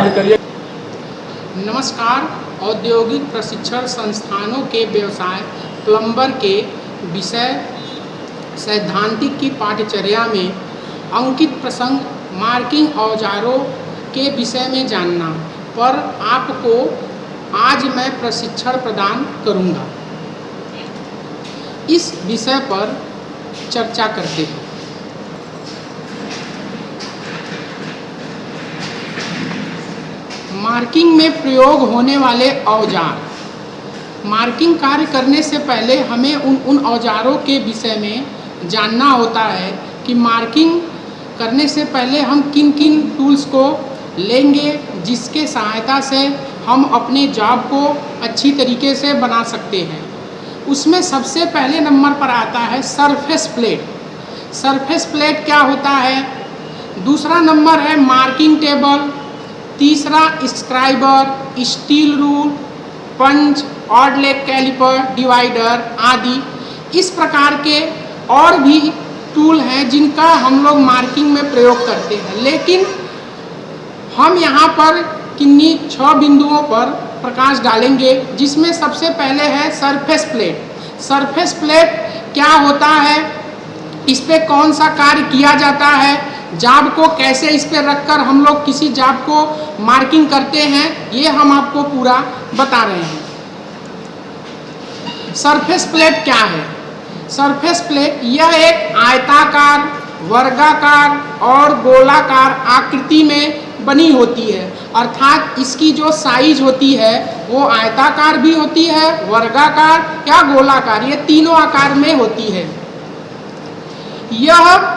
ग्रहण करिए। नमस्कार। औद्योगिक प्रशिक्षण संस्थानों के व्यवसाय प्लम्बर के विषय सैद्धांतिक की पाठ्यचर्या में अंकित प्रसंग मार्किंग औजारों के विषय में जानना पर आपको आज मैं प्रशिक्षण प्रदान करूंगा। इस विषय पर चर्चा करते हैं। मार्किंग में प्रयोग होने वाले औजार। मार्किंग कार्य करने से पहले हमें उन औजारों के विषय में जानना होता है कि मार्किंग करने से पहले हम किन किन टूल्स को लेंगे जिसके सहायता से हम अपने जॉब को अच्छी तरीके से बना सकते हैं। उसमें सबसे पहले नंबर पर आता है सरफेस प्लेट। सरफेस प्लेट क्या होता है? दूसरा नंबर है मार्किंग टेबल, तीसरा स्क्राइबर, स्टील रूल, पंच, ऑड लेग कैलिपर, डिवाइडर आदि इस प्रकार के और भी टूल हैं जिनका हम लोग मार्किंग में प्रयोग करते हैं। लेकिन हम यहाँ पर किन्हीं 6 बिंदुओं पर प्रकाश डालेंगे, जिसमें सबसे पहले है सरफेस प्लेट। सरफेस प्लेट क्या होता है, इस पे कौन सा कार्य किया जाता है, जाब को कैसे इस पे रखकर हम लोग किसी जाब को मार्किंग करते हैं, ये हम आपको पूरा बता रहे हैं। सरफेस प्लेट क्या है? सरफेस प्लेट यह एक आयताकार, वर्गाकार और गोलाकार आकृति में बनी होती है, अर्थात इसकी जो साइज होती है वो आयताकार भी होती है, वर्गाकार या गोलाकार, ये तीनों आकार में होती है। यह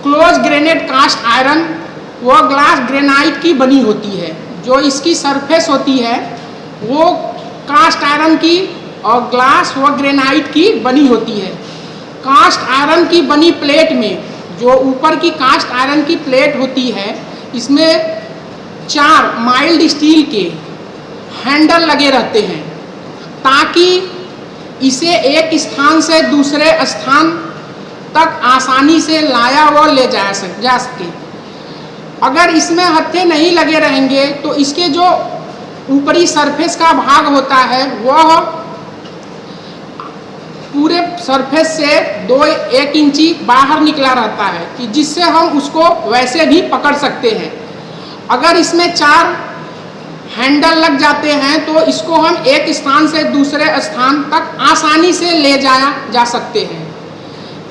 क्लोज ग्रेनेड कास्ट आयरन व ग्लास ग्रेनाइट की बनी होती है। जो इसकी सरफेस होती है वो कास्ट आयरन की और ग्लास व ग्रेनाइट की बनी होती है। कास्ट आयरन की बनी प्लेट में जो ऊपर की कास्ट आयरन की प्लेट होती है, इसमें 4 माइल्ड स्टील के हैंडल लगे रहते हैं ताकि इसे एक स्थान से दूसरे स्थान तक आसानी से लाया व ले जा सके। अगर इसमें हत्थे नहीं लगे रहेंगे तो इसके जो ऊपरी सरफेस का भाग होता है वह पूरे सरफेस से 1 इंची बाहर निकला रहता है कि जिससे हम उसको वैसे भी पकड़ सकते हैं। अगर इसमें 4 हैंडल लग जाते हैं तो इसको हम एक स्थान से दूसरे स्थान तक आसानी से ले जाया जा सकते हैं।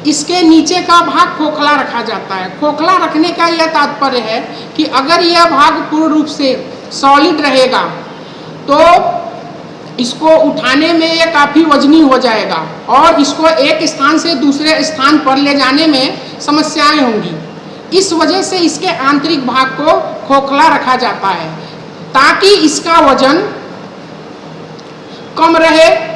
इसके नीचे का भाग खोखला रखा जाता है। खोखला रखने का यह तात्पर्य है कि अगर यह भाग पूर्ण रूप से सॉलिड रहेगा तो इसको उठाने में यह काफ़ी वजनी हो जाएगा और इसको एक स्थान से दूसरे स्थान पर ले जाने में समस्याएं होंगी। इस वजह से इसके आंतरिक भाग को खोखला रखा जाता है ताकि इसका वजन कम रहे।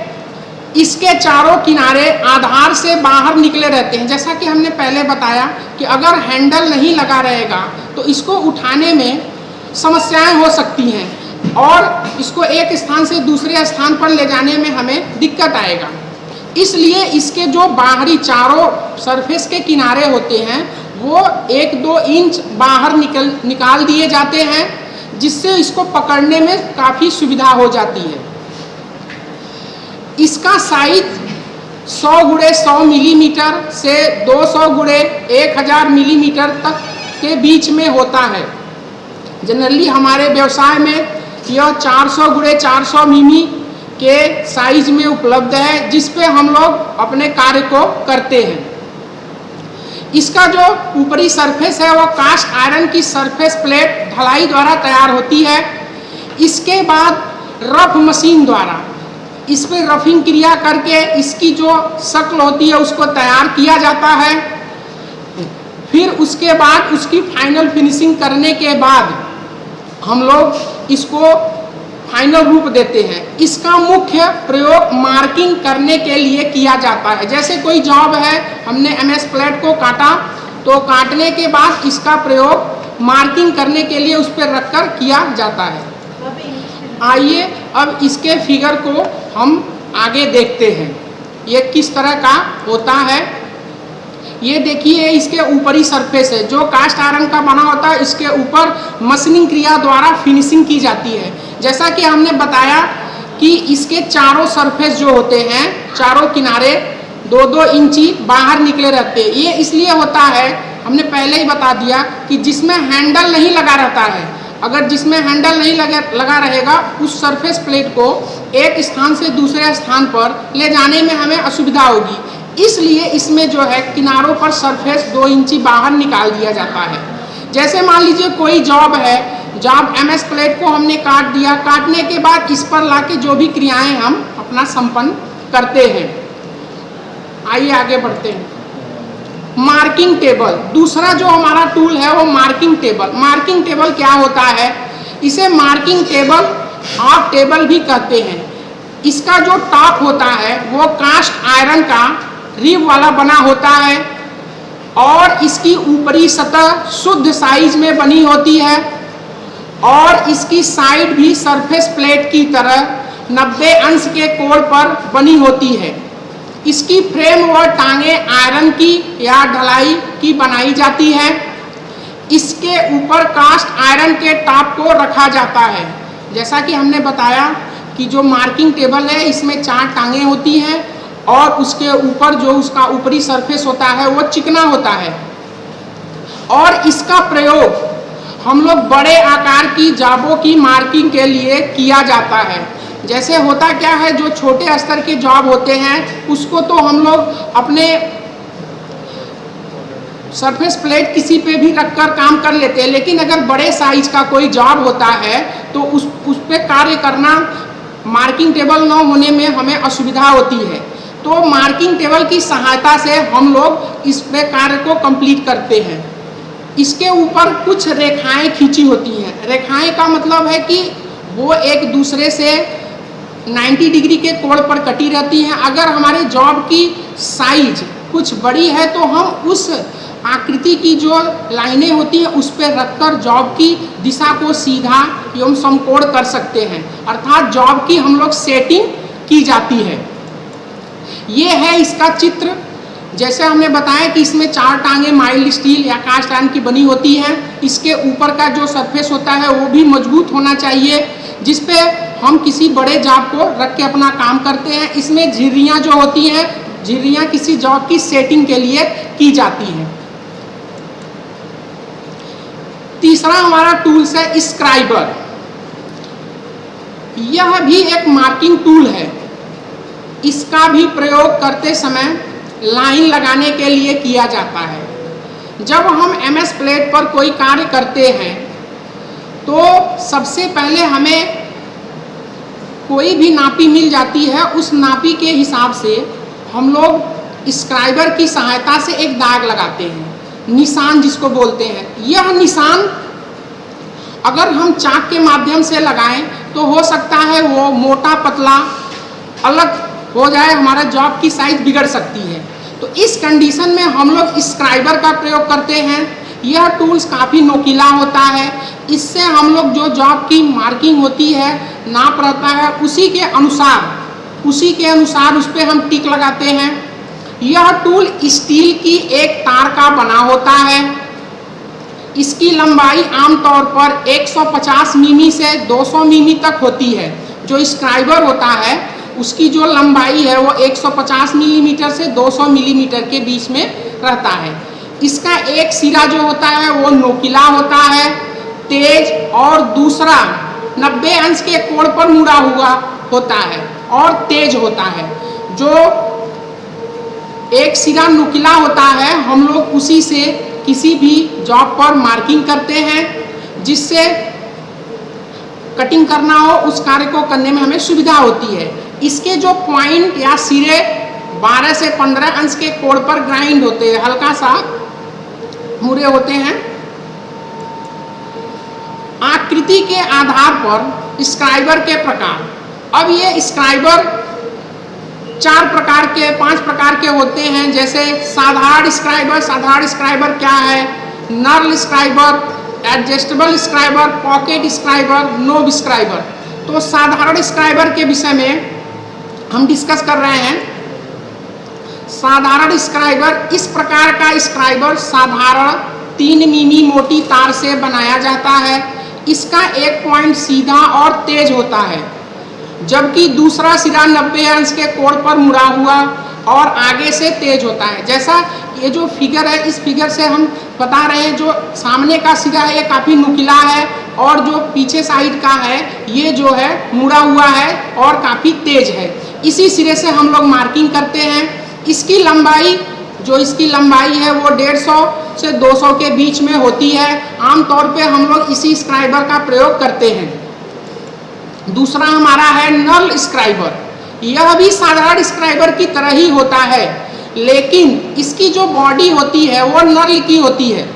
इसके चारों किनारे आधार से बाहर निकले रहते हैं। जैसा कि हमने पहले बताया कि अगर हैंडल नहीं लगा रहेगा तो इसको उठाने में समस्याएं हो सकती हैं और इसको एक स्थान से दूसरे स्थान पर ले जाने में हमें दिक्कत आएगा। इसलिए इसके जो बाहरी चारों सरफेस के किनारे होते हैं वो 1-2 इंच बाहर निकाल दिए जाते हैं, जिससे इसको पकड़ने में काफ़ी सुविधा हो जाती है। इसका साइज 100x100 मिलीमीटर से 200x1000 मिलीमीटर तक के बीच में होता है। जनरली हमारे व्यवसाय में यह 400x400 मिमी के साइज में उपलब्ध है, जिस पे हम लोग अपने कार्य को करते हैं। इसका जो ऊपरी सरफेस है वो कास्ट आयरन की सरफेस प्लेट ढलाई द्वारा तैयार होती है। इसके बाद रफ मशीन द्वारा इस पर रफिंग क्रिया करके इसकी जो शक्ल होती है उसको तैयार किया जाता है। फिर उसके बाद उसकी फाइनल फिनिशिंग करने के बाद हम लोग इसको फाइनल रूप देते हैं। इसका मुख्य प्रयोग मार्किंग करने के लिए किया जाता है। जैसे कोई जॉब है, हमने MS प्लेट को काटा तो काटने के बाद इसका प्रयोग मार्किंग करने के लिए उस पर रखकर किया जाता है। आइए अब इसके फिगर को हम आगे देखते हैं, ये किस तरह का होता है। ये देखिए इसके ऊपरी सरफेस है जो कास्ट आयरन का बना होता है, इसके ऊपर मशीनिंग क्रिया द्वारा फिनिशिंग की जाती है। जैसा कि हमने बताया कि इसके चारों सरफेस जो होते हैं, चारों किनारे 2-2 इंची बाहर निकले रहते हैं। ये इसलिए होता है, हमने पहले ही बता दिया कि जिसमें हैंडल नहीं लगा रहता है, अगर जिसमें हैंडल नहीं लगा रहेगा उस सरफेस प्लेट को एक स्थान से दूसरे स्थान पर ले जाने में हमें असुविधा होगी। इसलिए इसमें जो है किनारों पर सरफेस 2 इंची बाहर निकाल दिया जाता है। जैसे मान लीजिए कोई जॉब है, जॉब एमएस प्लेट को हमने काट दिया, काटने के बाद इस पर लाके जो भी क्रियाएं हम अपना संपन्न करते हैं। आइए आगे बढ़ते हैं। मार्किंग टेबल, दूसरा जो हमारा टूल है वो मार्किंग टेबल। मार्किंग टेबल क्या होता है? इसे मार्किंग टेबल और टेबल भी कहते हैं। इसका जो टॉप होता है वो कास्ट आयरन का रिब वाला बना होता है और इसकी ऊपरी सतह शुद्ध साइज में बनी होती है और इसकी साइड भी सरफेस प्लेट की तरह 90 अंश के कोण पर बनी होती है। इसकी फ्रेम व टांगे आयरन की या ढलाई की बनाई जाती है। इसके ऊपर कास्ट आयरन के टॉप को रखा जाता है। जैसा कि हमने बताया कि जो मार्किंग टेबल है इसमें 4 टांगे होती हैं और उसके ऊपर जो उसका ऊपरी सरफेस होता है वो चिकना होता है और इसका प्रयोग हम लोग बड़े आकार की जॉबों की मार्किंग के लिए किया जाता है। जैसे होता क्या है, जो छोटे स्तर के जॉब होते हैं उसको तो हम लोग अपने सरफेस प्लेट किसी पे भी रखकर काम कर लेते हैं, लेकिन अगर बड़े साइज का कोई जॉब होता है तो उस पे कार्य करना मार्किंग टेबल न होने में हमें असुविधा होती है। तो मार्किंग टेबल की सहायता से हम लोग इस पे कार्य को कंप्लीट करते हैं। इसके ऊपर कुछ रेखाएं खींची होती हैं। रेखाएं का मतलब है कि वो एक दूसरे से 90 डिग्री के कोण पर कटी रहती हैं। अगर हमारे जॉब की साइज कुछ बड़ी है तो हम उस आकृति की जो लाइनें होती हैं उस पर रखकर जॉब की दिशा को सीधा एवं समकोण कर सकते हैं, अर्थात जॉब की हम लोग सेटिंग की जाती है। ये है इसका चित्र। जैसे हमने बताया कि इसमें 4 टांगे माइल्ड स्टील या कास्ट आयरन की बनी होती हैं। इसके ऊपर का जो सरफेस होता है वो भी मजबूत होना चाहिए, जिस पे हम किसी बड़े जॉब को रख के अपना काम करते हैं। इसमें झिर्रियाँ जो होती हैं, झिर्रियाँ किसी जॉब की सेटिंग के लिए की जाती हैं। तीसरा हमारा टूल्स है स्क्राइबर। यह भी एक मार्किंग टूल है। इसका भी प्रयोग करते समय लाइन लगाने के लिए किया जाता है। जब हम एमएस प्लेट पर कोई कार्य करते हैं तो सबसे पहले हमें कोई भी नापी मिल जाती है। उस नापी के हिसाब से हम लोग स्क्राइबर की सहायता से एक दाग लगाते हैं, निशान जिसको बोलते हैं। यह निशान अगर हम चाक के माध्यम से लगाएं तो हो सकता है वो मोटा पतला अलग हो जाए, हमारा जॉब की साइज बिगड़ सकती है। तो इस कंडीशन में हम लोग स्क्राइबर का प्रयोग करते हैं। यह टूल्स काफ़ी नोकीला होता है। इससे हम लोग जो जॉब की मार्किंग होती है, नाप रहता है, उसी के अनुसार उस पर हम टिक लगाते हैं। यह टूल स्टील की एक तार का बना होता है। इसकी लंबाई आमतौर पर 150 मिमी से 200 मिमी तक होती है। जो स्क्राइबर होता है उसकी जो लंबाई है वो 150 मिलीमीटर से 200 मिलीमीटर के बीच में रहता है। इसका एक सिरा जो होता है वो नोकीला होता है, तेज, और दूसरा 90 अंश के कोण पर मुड़ा हुआ होता है और तेज होता है। जो एक सिरा नुकीला होता है हम लोग उसी से किसी भी जॉब पर मार्किंग करते हैं, जिससे कटिंग करना हो उस कार्य को करने में हमें सुविधा होती है। इसके जो पॉइंट या सिरे 12 से 15 अंश के कोण पर ग्राइंड होते हैं, हल्का सा मुड़े होते हैं। आकृति के आधार पर स्क्राइबर के प्रकार, अब ये स्क्राइबर 5 प्रकार के होते हैं। जैसे साधारण स्क्राइबर क्या है, knurl scriber, adjustable scriber, pocket scriber, knob scriber. तो साधारण स्क्राइबर के विषय में हम डिस्कस कर रहे हैं। साधारण स्क्राइबर, इस प्रकार का स्क्राइबर साधारण 3 मिमी मोटी तार से बनाया जाता है। इसका एक पॉइंट सीधा और तेज होता है, जबकि दूसरा सिरा 90 अंश के कोण पर मुड़ा हुआ और आगे से तेज होता है। जैसा ये जो फिगर है, इस फिगर से हम बता रहे हैं, जो सामने का सिरा है ये काफ़ी नुकीला है और जो पीछे साइड का है ये जो है मुड़ा हुआ है और काफ़ी तेज है। इसी सिरे से हम लोग मार्किंग करते हैं। इसकी लंबाई, जो इसकी लंबाई है वो 150 से 200 के बीच में होती है। आमतौर पे हम लोग इसी स्क्राइबर का प्रयोग करते हैं। दूसरा हमारा है नल स्क्राइबर। यह भी साधारण स्क्राइबर की तरह ही होता है, लेकिन इसकी जो बॉडी होती है वो नल की होती है,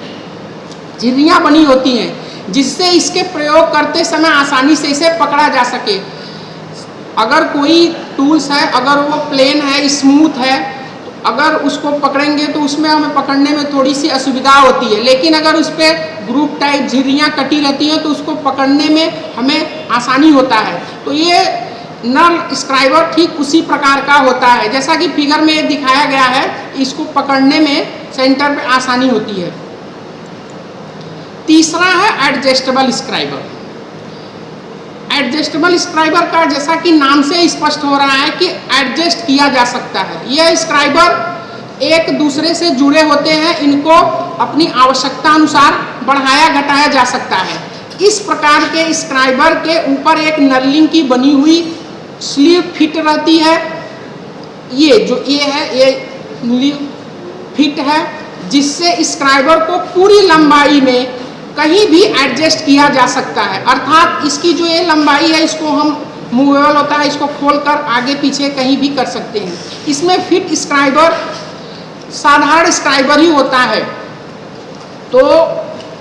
झिर्रियाँ बनी होती हैं, जिससे इसके प्रयोग करते समय आसानी से इसे पकड़ा जा सके। अगर कोई टूल्स है, अगर वो प्लेन है, स्मूथ है, अगर उसको पकड़ेंगे तो उसमें हमें पकड़ने में थोड़ी सी असुविधा होती है, लेकिन अगर उस पर ग्रुप टाइप झिर्रियाँ कटी रहती है तो उसको पकड़ने में हमें आसानी होता है। तो ये नल स्क्राइबर ठीक उसी प्रकार का होता है, जैसा कि फिगर में दिखाया गया है। इसको पकड़ने में सेंटर पे आसानी होती है। तीसरा है एडजस्टेबल स्क्राइबर। एडजस्टेबल स्क्राइबर का जैसा कि नाम से स्पष्ट हो रहा है कि एडजस्ट किया जा सकता है। यह स्क्राइबर एक दूसरे से जुड़े होते हैं, इनको अपनी आवश्यकता अनुसार बढ़ाया घटाया जा सकता है। इस प्रकार के स्क्राइबर के ऊपर एक नर्लिंग की बनी हुई स्लीव फिट रहती है। ये जो ये है ये स्लीव फिट है, जिससे स्क्राइबर को पूरी लंबाई में कहीं भी एडजस्ट किया जा सकता है। अर्थात इसकी जो ये लंबाई है इसको हम मूवेबल होता है, इसको खोलकर आगे पीछे कहीं भी कर सकते हैं। इसमें फिट स्क्राइबर साधारण स्क्राइबर ही होता है। तो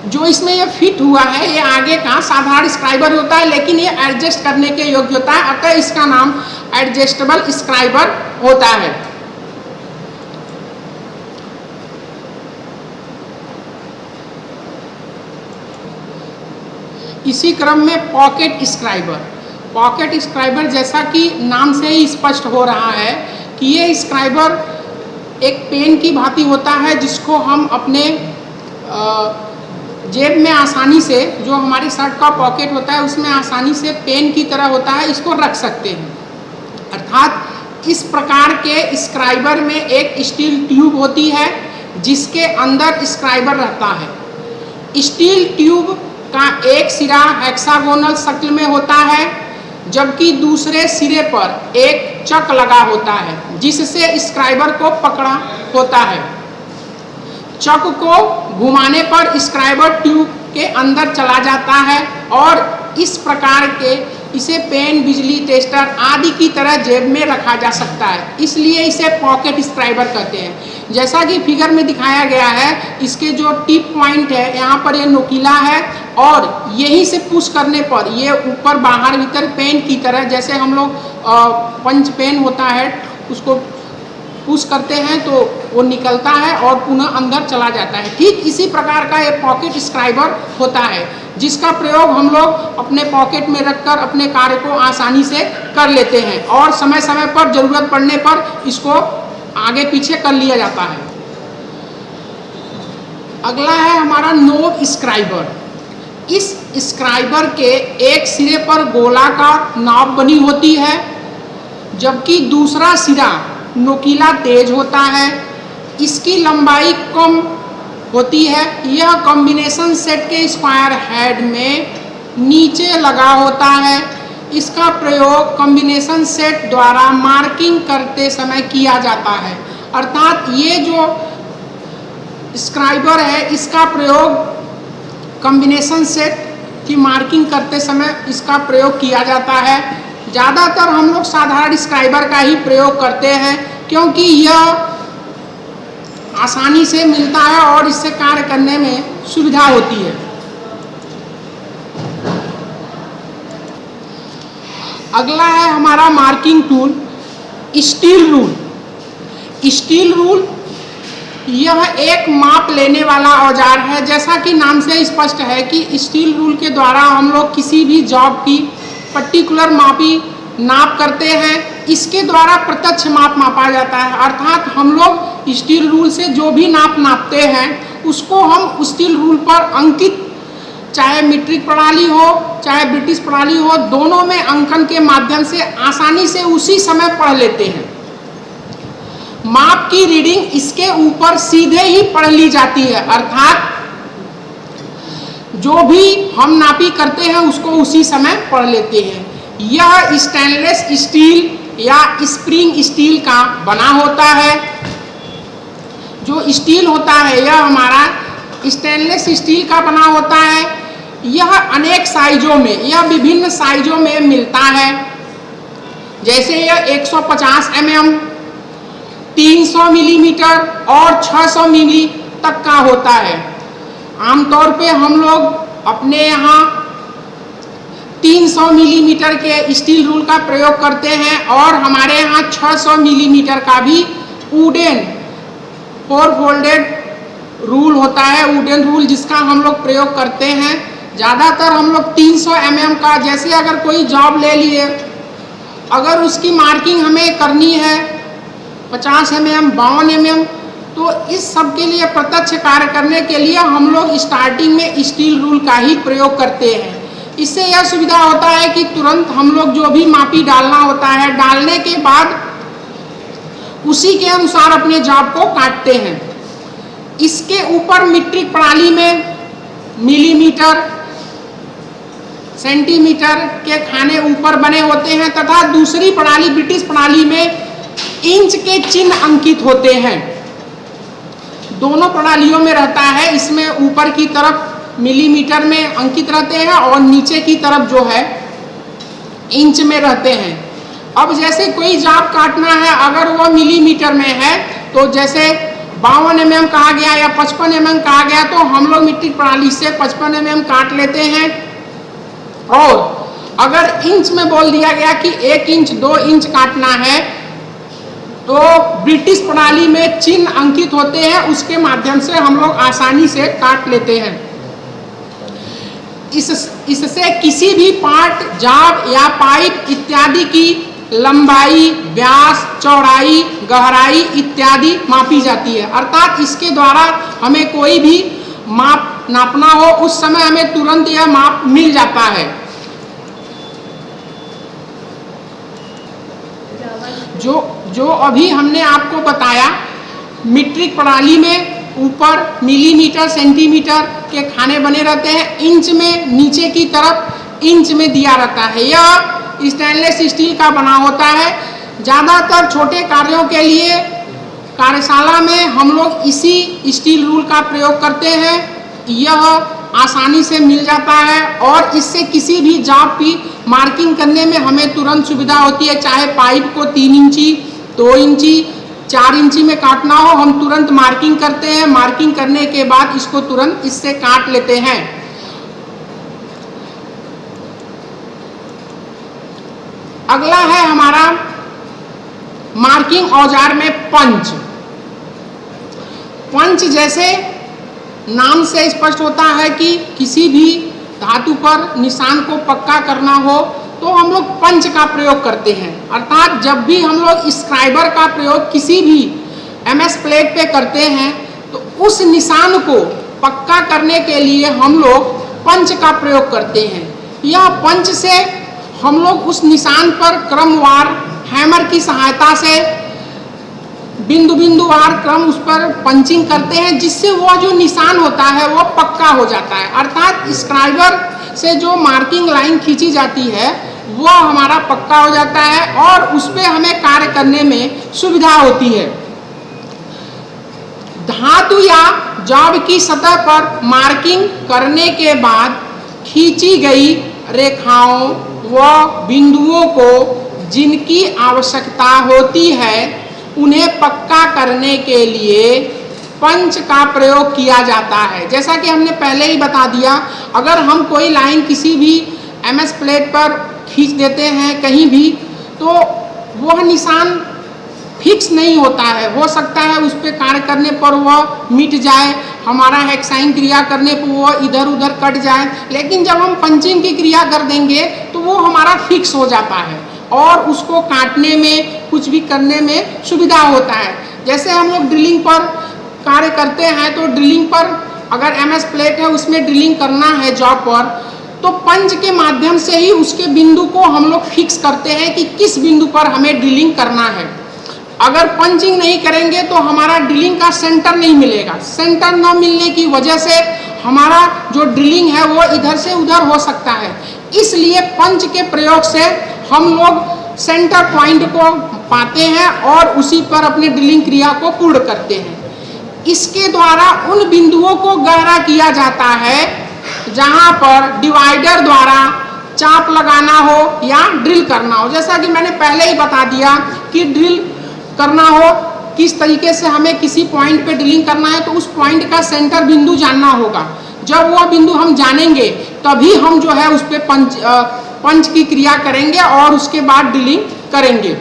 जो इसमें ये फिट हुआ है ये आगे का साधारण स्क्राइबर होता है, लेकिन ये एडजस्ट करने के योग्य होता है, अतः इसका नाम एडजस्टेबल स्क्राइबर होता है। इसी क्रम में पॉकेट स्क्राइबर। पॉकेट स्क्राइबर जैसा कि नाम से ही स्पष्ट हो रहा है कि ये स्क्राइबर एक पेन की भांति होता है, जिसको हम अपने जेब में आसानी से, जो हमारे शर्ट का पॉकेट होता है उसमें आसानी से पेन की तरह होता है, इसको रख सकते हैं। अर्थात इस प्रकार के स्क्राइबर में एक स्टील ट्यूब होती है जिसके अंदर स्क्राइबर रहता है। स्टील ट्यूब का एक सिरा हेक्सागोनल शक्ल में होता है, जबकि दूसरे सिरे पर एक चक लगा होता है जिससे स्क्राइबर को पकड़ा होता है। चक को घुमाने पर स्क्राइबर ट्यूब के अंदर चला जाता है और इस प्रकार के इसे पेन, बिजली टेस्टर आदि की तरह जेब में रखा जा सकता है, इसलिए इसे पॉकेट स्क्राइबर कहते हैं। जैसा कि फिगर में दिखाया गया है, इसके जो टिप पॉइंट है यहाँ पर ये नुकीला है और यहीं से पुश करने पर ये ऊपर बाहर भीतर पेन की तरह, जैसे हम लोग पंच पेन होता है उसको पुश करते हैं तो वो निकलता है और पुनः अंदर चला जाता है। ठीक इसी प्रकार का ये पॉकेट स्क्राइबर होता है, जिसका प्रयोग हम लोग अपने पॉकेट में रखकर अपने कार्य को आसानी से कर लेते हैं और समय समय पर ज़रूरत पड़ने पर इसको आगे पीछे कर लिया जाता है। अगला है हमारा नोब स्क्राइबर। इस स्क्राइबर के एक सिरे पर गोलाकार नॉब बनी होती है, जबकि दूसरा सिरा नुकीला तेज होता है। इसकी लंबाई कम होती है। यह कॉम्बिनेशन सेट के स्क्वायर हेड में नीचे लगा होता है। इसका प्रयोग कॉम्बिनेशन सेट द्वारा मार्किंग करते समय किया जाता है। अर्थात ये जो स्क्राइबर है इसका प्रयोग कॉम्बिनेशन सेट की मार्किंग करते समय इसका प्रयोग किया जाता है। ज़्यादातर हम लोग साधारण स्क्राइबर का ही प्रयोग करते हैं, क्योंकि यह आसानी से मिलता है और इससे कार्य करने में सुविधा होती है। अगला है हमारा marking tool steel rule. Steel rule यह एक माप लेने वाला औजार है। जैसा कि नाम से स्पष्ट है कि स्टील रूल के द्वारा हम लोग किसी भी जॉब की पर्टिकुलर मापी नाप करते हैं। इसके द्वारा प्रत्यक्ष माप मापा जाता है। अर्थात हम लोग स्टील रूल से जो भी नाप नापते हैं उसको हम स्टील रूल पर अंकित, चाहे मीट्रिक प्रणाली हो चाहे ब्रिटिश प्रणाली हो, दोनों में अंकन के माध्यम से आसानी से उसी समय पढ़ लेते हैं। माप की रीडिंग इसके ऊपर सीधे ही पढ़ ली जाती है, अर्थात जो भी हम नापी करते हैं उसको उसी समय पढ़ लेते हैं। यह स्टेनलेस स्टील या स्प्रिंग स्टील का बना होता है। जो स्टील होता है यह हमारा स्टेनलेस स्टील का बना होता है। यह अनेक साइजों में, यह विभिन्न साइजों में मिलता है। जैसे यह 150 mm, 300 मिलीमीटर और 600 मिली तक का होता है। आमतौर पे हम लोग अपने यहाँ 300 मिलीमीटर के स्टील रूल का प्रयोग करते हैं और हमारे यहाँ 600 मिलीमीटर का भी वुडन 4 फोल्डेड रूल होता है, वुडन रूल, जिसका हम लोग प्रयोग करते हैं। ज़्यादातर हम लोग 300 mm का, जैसे अगर कोई जॉब ले लिए, अगर उसकी मार्किंग हमें करनी है 50 mm, 52 mm, तो इस सब के लिए प्रत्यक्ष कार्य करने के लिए हम लोग स्टार्टिंग में स्टील रूल का ही प्रयोग करते हैं। इससे यह सुविधा होता है कि तुरंत हम लोग जो भी मापी डालना होता है, डालने के बाद उसी के अनुसार अपने जॉब को काटते हैं। इसके ऊपर मीट्रिक प्रणाली में मिलीमीटर, सेंटीमीटर के खाने ऊपर बने होते हैं तथा दूसरी प्रणाली ब्रिटिश प्रणाली में इंच के चिन्ह अंकित होते हैं। दोनों प्रणालियों में रहता है। इसमें ऊपर की तरफ मिलीमीटर में अंकित रहते हैं और नीचे की तरफ जो है इंच में रहते हैं। अब जैसे कोई जॉब काटना है, अगर वो मिलीमीटर में है तो जैसे 52 mm कहा गया या 55 mm कहा गया, तो हम लोग मीट्रिक प्रणाली से 55 mm काट लेते हैं। और अगर इंच में बोल दिया गया कि 1 इंच 2 इंच काटना है, तो ब्रिटिश प्रणाली में चिन्ह अंकित होते हैं, उसके माध्यम से हम लोग आसानी से काट लेते हैं। इससे किसी भी पार्ट, जॉब या पाइप इत्यादि की लंबाई, व्यास, चौड़ाई, गहराई इत्यादि मापी जाती है। अर्थात इसके द्वारा हमें कोई भी माप नापना हो उस समय हमें तुरंत यह माप मिल जाता है। जो अभी हमने आपको बताया, मीट्रिक प्रणाली में ऊपर मिलीमीटर, सेंटीमीटर के खाने बने रहते हैं, इंच में नीचे की तरफ इंच में दिया रहता है। यह स्टेनलेस स्टील का बना होता है। ज़्यादातर छोटे कार्यों के लिए कार्यशाला में हम लोग इसी स्टील रूल का प्रयोग करते हैं। यह आसानी से मिल जाता है और इससे किसी भी जॉब की मार्किंग करने में हमें तुरंत सुविधा होती है। चाहे पाइप को 3 इंची, 2 इंची, 4 इंची में काटना हो, हम तुरंत मार्किंग करते हैं। मार्किंग करने के बाद इसको तुरंत इससे काट लेते हैं। अगला है हमारा मार्किंग औजार में पंच। पंच जैसे नाम से स्पष्ट होता है कि किसी भी धातु पर निशान को पक्का करना हो तो हम लोग पंच का प्रयोग करते हैं। अर्थात जब भी हम लोग स्क्राइबर का प्रयोग किसी भी MS प्लेट पे करते हैं तो उस निशान को पक्का करने के लिए हम लोग पंच का प्रयोग करते हैं। यह पंच से हम लोग उस निशान पर क्रमवार हैमर की सहायता से बिंदु बिंदुवार क्रम उस पर पंचिंग करते हैं, जिससे वो जो निशान होता है वो पक्का हो जाता है। अर्थात स्क्राइबर से जो मार्किंग लाइन खींची जाती है वो हमारा पक्का हो जाता है और उस पर हमें कार्य करने में सुविधा होती है। धातु या जॉब की सतह पर मार्किंग करने के बाद खींची गई रेखाओं व बिंदुओं को जिनकी आवश्यकता होती है उन्हें पक्का करने के लिए पंच का प्रयोग किया जाता है। जैसा कि हमने पहले ही बता दिया, अगर हम कोई लाइन किसी भी MS प्लेट पर खींच देते हैं कहीं भी, तो वह निशान फिक्स नहीं होता है। हो सकता है उस पर कार्य करने पर वह मिट जाए, हमारा हेक्साइन क्रिया करने पर वह इधर उधर कट जाए, लेकिन जब हम पंचिंग की क्रिया कर देंगे तो वो हमारा फिक्स हो जाता है। और उसको काटने में, कुछ भी करने में सुविधा होता है। जैसे हम लोग ड्रिलिंग पर कार्य करते हैं तो ड्रिलिंग पर अगर MS प्लेट है उसमें ड्रिलिंग करना है जॉब पर, तो पंच के माध्यम से ही उसके बिंदु को हम लोग फिक्स करते हैं कि किस बिंदु पर हमें ड्रिलिंग करना है। अगर पंचिंग नहीं करेंगे तो हमारा ड्रिलिंग का सेंटर नहीं मिलेगा। सेंटर न मिलने की वजह से हमारा जो ड्रिलिंग है वो इधर से उधर हो सकता है। इसलिए पंच के प्रयोग से हम लोग सेंटर पॉइंट को पाते हैं और उसी पर अपने ड्रिलिंग क्रिया को पूर्ण करते हैं। इसके द्वारा उन बिंदुओं को गहरा किया जाता है जहां पर डिवाइडर द्वारा चाप लगाना हो या ड्रिल करना हो। जैसा कि मैंने पहले ही बता दिया कि ड्रिल करना हो किस तरीके से हमें किसी पॉइंट पे ड्रिलिंग करना है, तो उस पॉइंट का सेंटर बिंदु जानना होगा। जब वो बिंदु हम जानेंगे तभी हम जो है उस पे पंच की क्रिया करेंगे और उसके बाद ड्रिलिंग करेंगे।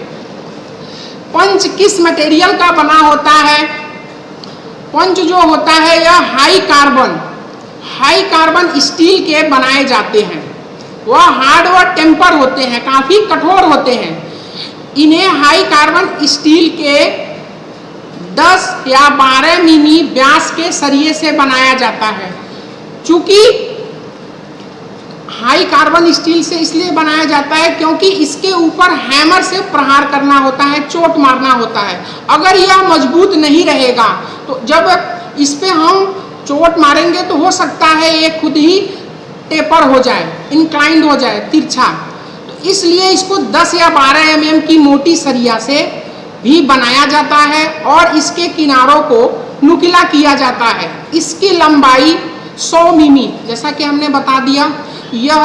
पंच किस मटेरियल का बना होता है? पंच जो होता है यह हाई कार्बन स्टील के बनाए जाते हैं। वह हार्ड व टेम्पर होते हैं, काफी कठोर होते हैं। इन्हें हाई कार्बन स्टील के 10 या 12 मिमी व्यास के सरिये से बनाया जाता है। चूंकि हाई कार्बन स्टील से इसलिए बनाया जाता है क्योंकि इसके ऊपर हैमर से प्रहार करना होता है, चोट मारना होता है। अगर यह मजबूत नहीं रहेगा तो जब इस पे हम चोट मारेंगे तो हो सकता है ये खुद ही टेपर हो जाए, इंक्लाइंड हो जाए, तिरछा। तो इसलिए इसको 10 या 12 mm की मोटी सरिया से भी बनाया जाता है और इसके किनारों को नुकीला किया जाता है। इसकी लंबाई 100 मिमी, जैसा कि हमने बता दिया, यह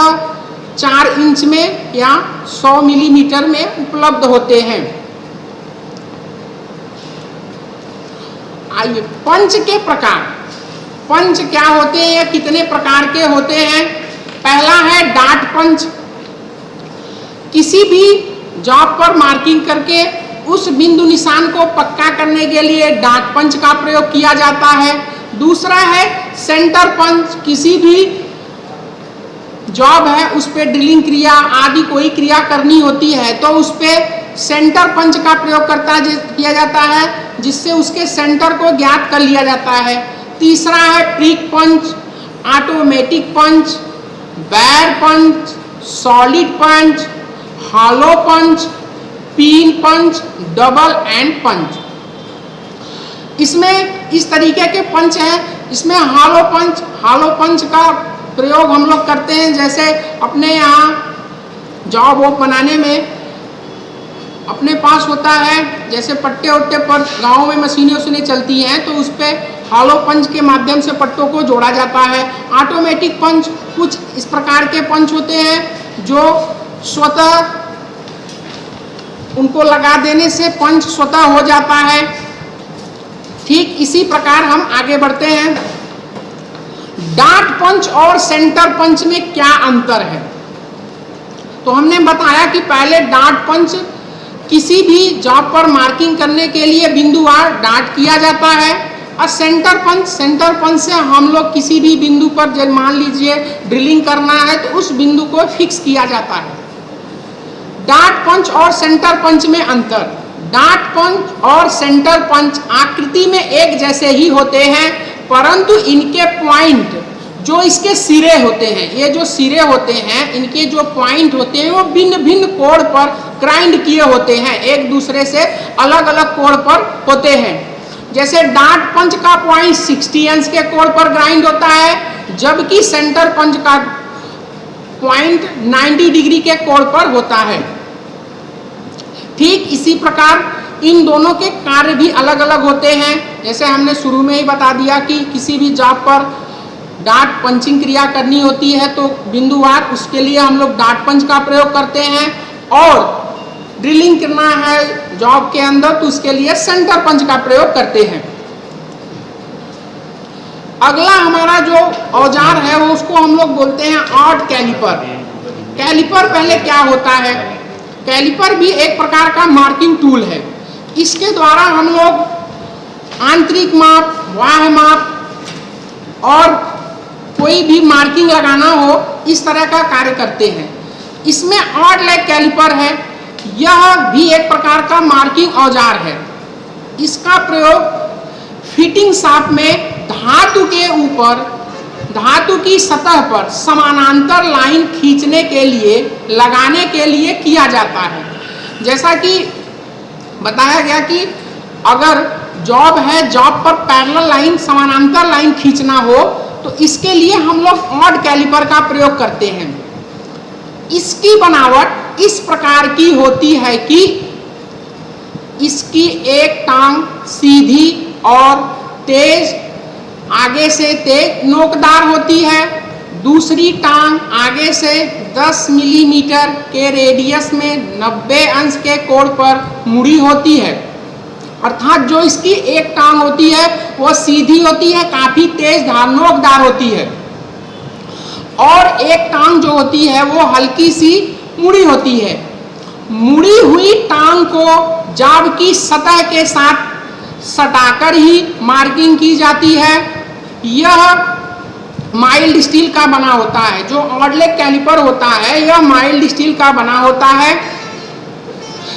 4 इंच में या 100 मिलीमीटर में उपलब्ध होते हैं। आइए पंच के प्रकार। पंच क्या होते हैं या कितने प्रकार के होते हैं? पहला है डाट पंच। किसी भी जॉब पर मार्किंग करके उस बिंदु निशान को पक्का करने के लिए डाट पंच का प्रयोग किया जाता है। दूसरा है सेंटर पंच। किसी भी जॉब है उस पे ड्रिलिंग क्रिया आदि कोई क्रिया करनी होती है तो उस पे सेंटर पंच का प्रयोग किया जाता है, जिससे उसके सेंटर को ज्ञात कर लिया जाता है। तीसरा है प्रिक पंच, automatic punch, bar punch, solid punch, hollow punch, pin punch, double end punch. इसमें इस तरीके के पंच हैं। इसमें हॉलो पंच का प्रयोग हम लोग करते हैं। जैसे अपने यहाँ जॉब वॉब बनाने में अपने पास होता है, जैसे पट्टे वट्टे पर गाँव में मशीनें चलती हैं तो उस पर हॉलो पंच के माध्यम से पट्टों को जोड़ा जाता है। ऑटोमेटिक पंच, कुछ इस प्रकार के पंच होते हैं जो स्वतः उनको लगा देने से पंच स्वतः हो जाता है। ठीक इसी प्रकार हम आगे बढ़ते हैं। डाट पंच और सेंटर पंच में क्या अंतर है? तो हमने बताया कि पहले डाट पंच किसी भी जॉब पर मार्किंग करने के लिए बिंदुवार डाट किया जाता है और सेंटर पंच से हम लोग किसी भी बिंदु पर जब मान लीजिए ड्रिलिंग करना है तो उस बिंदु को फिक्स किया जाता है। डाट पंच और सेंटर पंच में अंतर। डाट पंच और सेंटर पंच आकृति में एक जैसे ही होते हैं, परंतु इनके पॉइंट जो इसके सिरे होते हैं, ये जो सिरे होते हैं इनके जो पॉइंट होते हैं वो भिन्न भिन्न कोण पर ग्राइंड किए होते हैं, एक दूसरे से अलग अलग कोण पर होते हैं। जैसे डाट पंच का पॉइंट 60 अंश के कोण पर ग्राइंड होता है, जबकि सेंटर पंच का पॉइंट 90 डिग्री के कोण पर होता है। ठीक इसी प्रकार इन दोनों के कार्य भी अलग अलग होते हैं। जैसे हमने शुरू में ही बता दिया कि किसी भी जॉब पर डाट पंचिंग क्रिया करनी होती है तो बिंदुवार, उसके लिए हम लोग डाट पंच का प्रयोग करते हैं, और ड्रिलिंग करना है जॉब के अंदर तो उसके लिए सेंटर पंच का प्रयोग करते हैं। अगला हमारा जो औजार है वो उसको हम लोग बोलते हैं ऑड कैलिपर। कैलिपर पहले क्या होता है? कैलिपर भी एक प्रकार का मार्किंग टूल है। इसके द्वारा हम लोग आंतरिक माप, बाह्य माप और कोई भी मार्किंग लगाना हो इस तरह का कार्य करते हैं। इसमें ऑड लेग कैलिपर है। यह भी एक प्रकार का मार्किंग औजार है। इसका प्रयोग फिटिंग शाफ्ट में धातु के ऊपर, धातु की सतह पर समानांतर लाइन खींचने के लिए, लगाने के लिए किया जाता है। जैसा कि बताया गया कि अगर जॉब है, जॉब पर पैरेलल लाइन, समानांतर लाइन खींचना हो तो इसके लिए हम लोग ऑड कैलिपर का प्रयोग करते हैं। इसकी बनावट इस प्रकार की होती है कि इसकी एक टांग सीधी और तेज, आगे से तेज नोकदार होती है, दूसरी टांग आगे से 10 मिलीमीटर के रेडियस में 90 अंश के कोण पर मुड़ी होती है। अर्थात जो इसकी एक टांग होती है वो सीधी होती है, काफी तेज नोकदार होती है, और एक टांग जो होती है वो हल्की सी मुड़ी होती है। मुड़ी हुई टांग को जॉब की सतह के साथ सटाकर ही मार्किंग की जाती है। यह माइल्ड स्टील का बना होता है। जो ऑड लेग कैलिपर होता है यह माइल्ड स्टील का बना होता है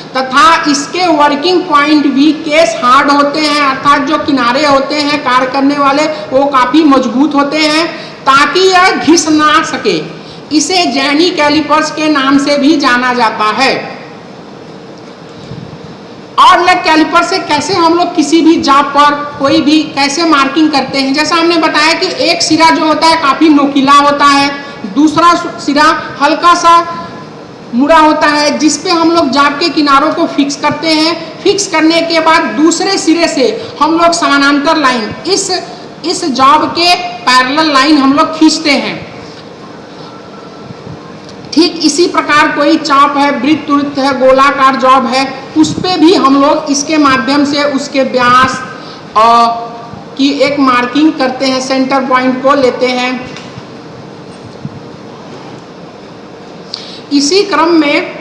तथा इसके वर्किंग पॉइंट भी केस हार्ड होते हैं, अर्थात जो किनारे होते हैं कार्य करने वाले वो काफी मजबूत होते हैं ताकि यह घिस ना सके। इसे जैनी कैलिपर्स के नाम से भी जाना जाता है। ऑड लेग कैलिपर से कैसे हम लोग किसी भी जॉब पर कोई भी कैसे मार्किंग करते हैं, जैसा हमने बताया कि एक सिरा जो होता है काफी नोकीला होता है, दूसरा सिरा हल्का सा मुड़ा होता है, जिस पे हम लोग जॉब के किनारों को फिक्स करते हैं। फिक्स करने के बाद दूसरे सिरे से हम लोग समानांतर लाइन, इस जॉब के पैरेलल लाइन हम लोग खींचते हैं। ठीक इसी प्रकार कोई चाप है, वृत्त है, गोलाकार जॉब है, उस पे भी हम लोग इसके माध्यम से उसके व्यास की एक मार्किंग करते हैं, सेंटर पॉइंट को लेते हैं। इसी क्रम में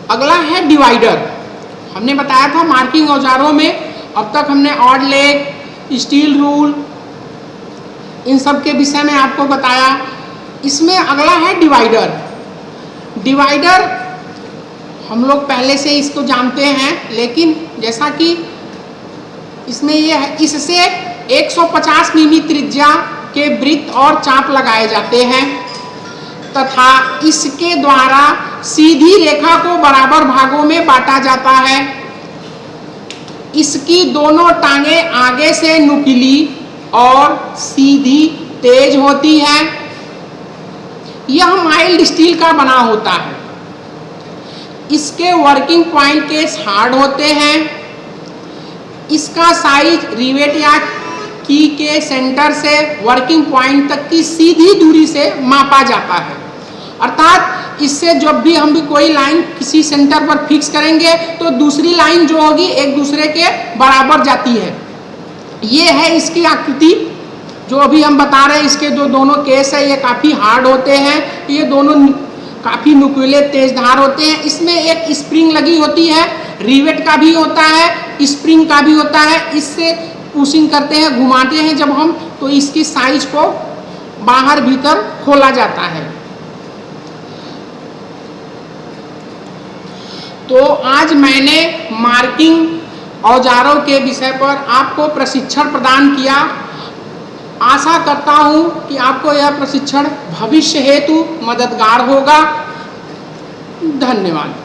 अगला है डिवाइडर। हमने बताया था मार्किंग औजारों में अब तक हमने ऑड लेग, स्टील रूल, इन सब के विषय में आपको बताया। इसमें अगला है डिवाइडर। डिवाइडर हम लोग पहले से इसको जानते हैं, लेकिन जैसा कि इसमें ये है, इससे 150 मिमी त्रिज्या के वृत्त और चाप लगाए जाते हैं तथा इसके द्वारा सीधी रेखा को बराबर भागों में बांटा जाता है। इसकी दोनों टांगें आगे से नुकीली और सीधी तेज होती है। यह माइल्ड स्टील का बना होता है। इसके वर्किंग पॉइंट के हार्ड होते हैं। इसका साइज रिवेट या की के सेंटर से वर्किंग पॉइंट तक की सीधी दूरी से मापा जाता है। अर्थात इससे जब भी हम भी कोई लाइन किसी सेंटर पर फिक्स करेंगे तो दूसरी लाइन जो होगी एक दूसरे के बराबर जाती है। ये है इसकी आकृति जो अभी हम बता रहे हैं। इसके जो दोनों केस है ये काफ़ी हार्ड होते हैं, ये दोनों काफ़ी नुकीले तेजधार होते हैं। इसमें एक स्प्रिंग लगी होती है, रिवेट का भी होता है, स्प्रिंग का भी होता है। इससे पुशिंग करते हैं, घुमाते हैं जब हम, तो इसकी साइज को बाहर भीतर खोला जाता है। तो आज मैंने मार्किंग औजारों के विषय पर आपको प्रशिक्षण प्रदान किया। आशा करता हूं कि आपको यह प्रशिक्षण भविष्य हेतु मददगार होगा। धन्यवाद।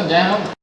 जय हो।